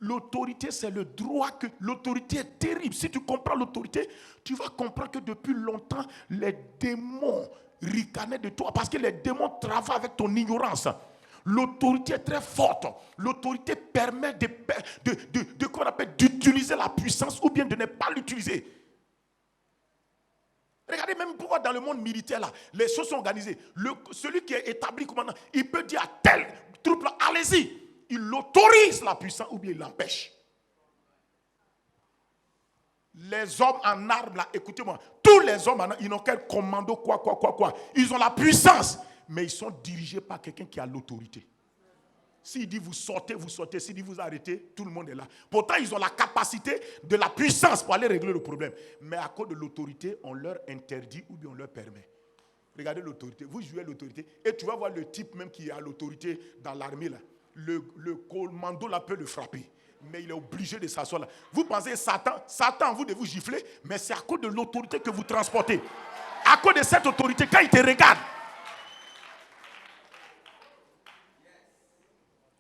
L'autorité, c'est le droit que... L'autorité est terrible. Si tu comprends l'autorité, tu vas comprendre que depuis longtemps, les démons ricanaient de toi. Parce que les démons travaillent avec ton ignorance. L'autorité est très forte. L'autorité permet qu'on appelle d'utiliser la puissance ou bien de ne pas l'utiliser. Regardez même pourquoi dans le monde militaire, là, les choses sont organisées. Celui qui est établi commandant, il peut dire à tel troupe, allez-y. Il autorise la puissance ou bien il l'empêche. Les hommes en armes, là, écoutez-moi, tous les hommes en armes, ils n'ont qu'un commando, quoi. Ils ont la puissance, mais ils sont dirigés par quelqu'un qui a l'autorité. S'il dit vous sortez, vous sortez. S'il dit vous arrêtez, tout le monde est là. Pourtant, ils ont la capacité de la puissance pour aller régler le problème. Mais à cause de l'autorité, on leur interdit ou bien on leur permet. Regardez l'autorité. Vous jouez l'autorité et tu vas voir le type même qui a l'autorité dans l'armée là. Le commando là peut le frapper. Mais il est obligé de s'asseoir là. Vous pensez Satan, vous devez vous gifler, mais c'est à cause de l'autorité que vous transportez. À cause de cette autorité, quand il te regarde,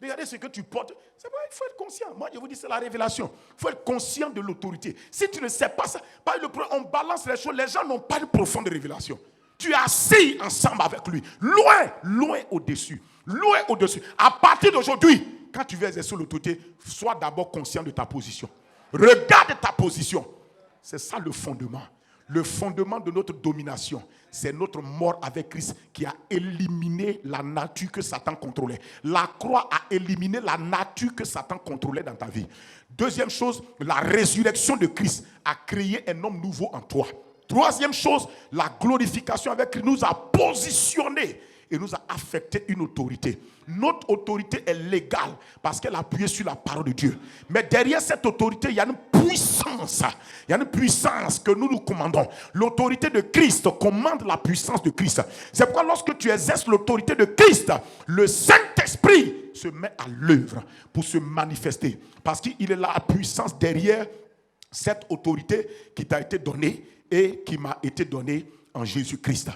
regardez ce que tu portes. C'est vrai, il faut être conscient. Moi, je vous dis, c'est la révélation. Il faut être conscient de l'autorité. Si tu ne sais pas ça, on balance les choses. Les gens n'ont pas de profonde révélation. Tu es assis ensemble avec lui. Loin au-dessus. Loin au-dessus. À partir d'aujourd'hui, quand tu veux exercer l'autorité, sois d'abord conscient de ta position. Regarde ta position. C'est ça le fondement. Le fondement de notre domination, c'est notre mort avec Christ qui a éliminé la nature que Satan contrôlait. La croix a éliminé la nature que Satan contrôlait dans ta vie. Deuxième chose, la résurrection de Christ a créé un homme nouveau en toi. Troisième chose, la glorification avec Christ nous a positionnés et nous a affecté une autorité. Notre autorité est légale parce qu'elle a appuyé sur la parole de Dieu. Mais derrière cette autorité, il y a une puissance. Il y a une puissance que nous commandons. L'autorité de Christ commande la puissance de Christ. C'est pourquoi lorsque tu exerces l'autorité de Christ, le Saint-Esprit se met à l'œuvre pour se manifester. Parce qu'il est la puissance derrière cette autorité qui t'a été donnée et qui m'a été donnée en Jésus-Christ.